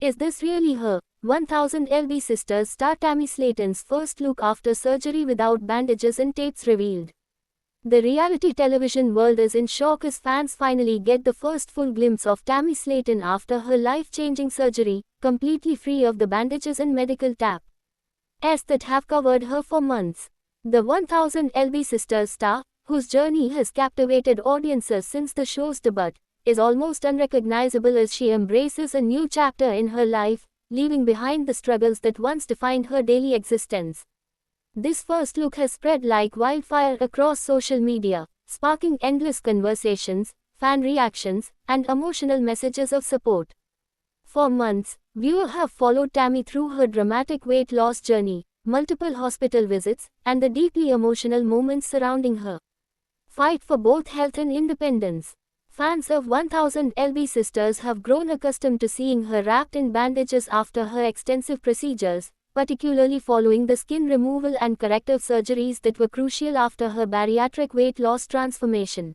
Is this really her? 1000 LB Sisters star Tammy Slaton's first look after surgery without bandages and tapes revealed. The reality television world is in shock as fans finally get the first full glimpse of Tammy Slaton after her life-changing surgery, completely free of the bandages and medical tape that have covered her for months. The 1000 LB Sisters star, whose journey has captivated audiences since the show's debut, is almost unrecognizable as she embraces a new chapter in her life, leaving behind the struggles that once defined her daily existence. This first look has spread like wildfire across social media, sparking endless conversations, fan reactions, and emotional messages of support. For months, viewers have followed Tammy through her dramatic weight loss journey, multiple hospital visits, and the deeply emotional moments surrounding her fight for both health and independence. Fans of 1000 LB Sisters have grown accustomed to seeing her wrapped in bandages after her extensive procedures, particularly following the skin removal and corrective surgeries that were crucial after her bariatric weight loss transformation.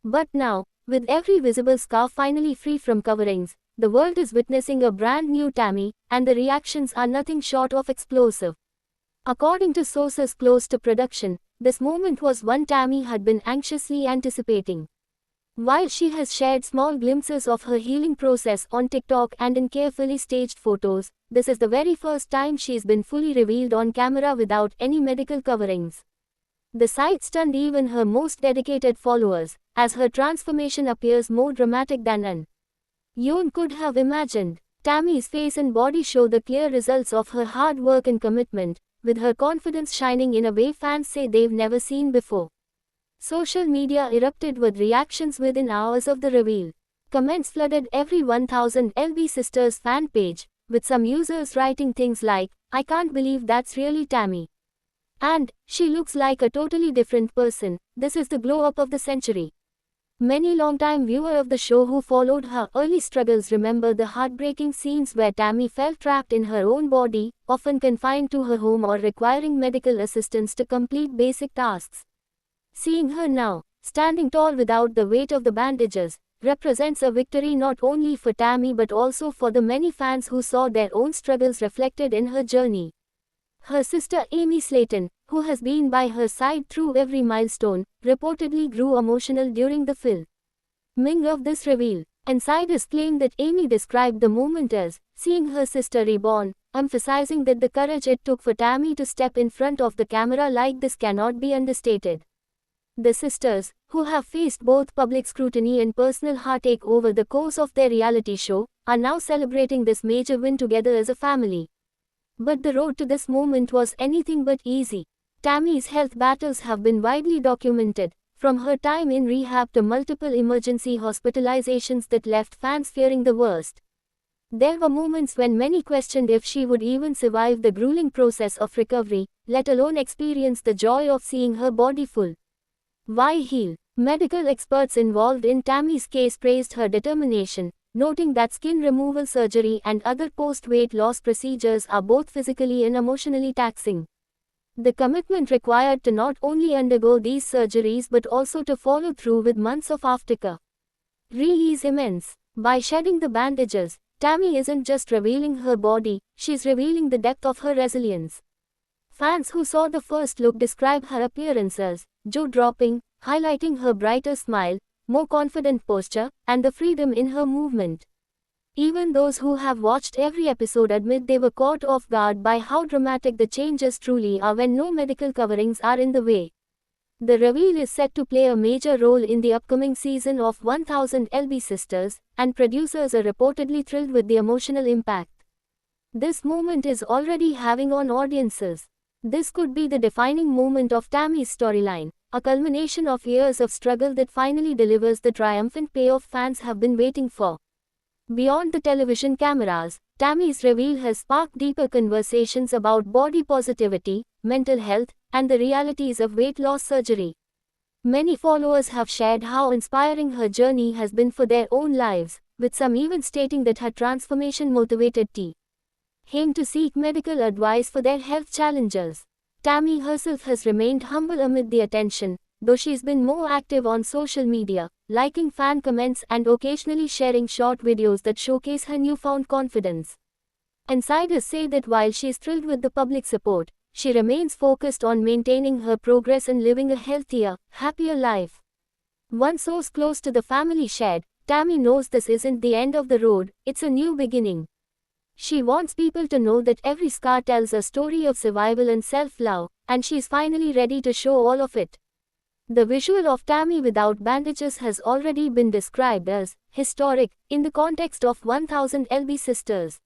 But now, with every visible scar finally free from coverings, the world is witnessing a brand new Tammy, and the reactions are nothing short of explosive. According to sources close to production, this moment was one Tammy had been anxiously anticipating. While she has shared small glimpses of her healing process on TikTok and in carefully staged photos, this is the very first time she's been fully revealed on camera without any medical coverings. The sight stunned even her most dedicated followers, as her transformation appears more dramatic than anyone could have imagined. Tammy's face and body show the clear results of her hard work and commitment, with her confidence shining in a way fans say they've never seen before. Social media erupted with reactions within hours of the reveal. Comments flooded every 1000 LB Sisters fan page, with some users writing things like, "I can't believe that's really Tammy," and "She looks like a totally different person, this is the glow up of the century." Many longtime viewers of the show who followed her early struggles remember the heartbreaking scenes where Tammy felt trapped in her own body, often confined to her home or requiring medical assistance to complete basic tasks. Seeing her now, standing tall without the weight of the bandages, represents a victory not only for Tammy but also for the many fans who saw their own struggles reflected in her journey. Her sister Amy Slaton, who has been by her side through every milestone, reportedly grew emotional during the filming of this reveal. Insiders claim that Amy described the moment as seeing her sister reborn, emphasizing that the courage it took for Tammy to step in front of the camera like this cannot be understated. The sisters, who have faced both public scrutiny and personal heartache over the course of their reality show, are now celebrating this major win together as a family. But the road to this moment was anything but easy. Tammy's health battles have been widely documented, from her time in rehab to multiple emergency hospitalizations that left fans fearing the worst. There were moments when many questioned if she would even survive the grueling process of recovery, let alone experience the joy of seeing her body full. Why heal? Medical experts involved in Tammy's case praised her determination, noting that skin removal surgery and other post-weight loss procedures are both physically and emotionally taxing. The commitment required to not only undergo these surgeries but also to follow through with months of aftercare is immense. By shedding the bandages, Tammy isn't just revealing her body, she's revealing the depth of her resilience. Fans who saw the first look describe her appearance as jaw-dropping, highlighting her brighter smile, more confident posture, and the freedom in her movement. Even those who have watched every episode admit they were caught off guard by how dramatic the changes truly are when no medical coverings are in the way. The reveal is set to play a major role in the upcoming season of 1000 LB Sisters, and producers are reportedly thrilled with the emotional impact this moment is already having on audiences. This could be the defining moment of Tammy's storyline, a culmination of years of struggle that finally delivers the triumphant payoff fans have been waiting for. Beyond the television cameras, Tammy's reveal has sparked deeper conversations about body positivity, mental health, and the realities of weight loss surgery. Many followers have shared how inspiring her journey has been for their own lives, with some even stating that her transformation motivated them to seek medical advice for their health challenges. Tammy herself has remained humble amid the attention, though she's been more active on social media, liking fan comments and occasionally sharing short videos that showcase her newfound confidence. Insiders say that while she's thrilled with the public support, she remains focused on maintaining her progress and living a healthier, happier life. One source close to the family shared, "Tammy knows this isn't the end of the road, it's a new beginning. She wants people to know that every scar tells a story of survival and self-love, and she's finally ready to show all of it." The visual of Tammy without bandages has already been described as historic in the context of 1000 LB Sisters.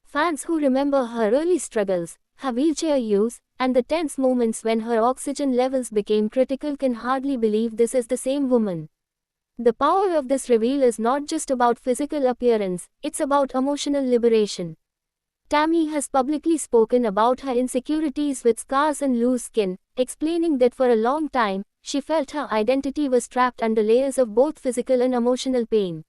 Fans who remember her early struggles, her wheelchair use, and the tense moments when her oxygen levels became critical can hardly believe this is the same woman. The power of this reveal is not just about physical appearance, it's about emotional liberation. Tammy has publicly spoken about her insecurities with scars and loose skin, explaining that for a long time, she felt her identity was trapped under layers of both physical and emotional pain.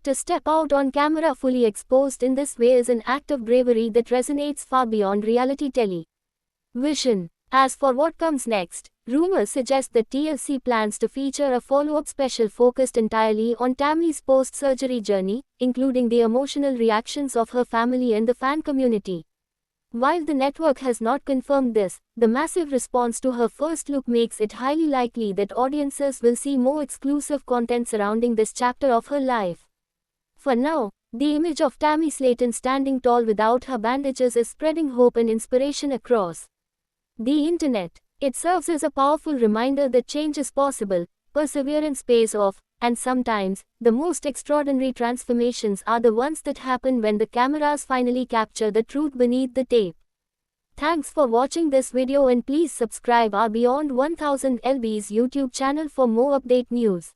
To step out on camera fully exposed in this way is an act of bravery that resonates far beyond reality television. As for what comes next, rumors suggest that TLC plans to feature a follow-up special focused entirely on Tammy's post-surgery journey, including the emotional reactions of her family and the fan community. While the network has not confirmed this, the massive response to her first look makes it highly likely that audiences will see more exclusive content surrounding this chapter of her life. For now, the image of Tammy Slaton standing tall without her bandages is spreading hope and inspiration across the internet. It serves as a powerful reminder that change is possible, perseverance pays off, and sometimes, the most extraordinary transformations are the ones that happen when the cameras finally capture the truth beneath the tape. Thanks for watching this video and please subscribe our Beyond 1000 LB's YouTube channel for more update news.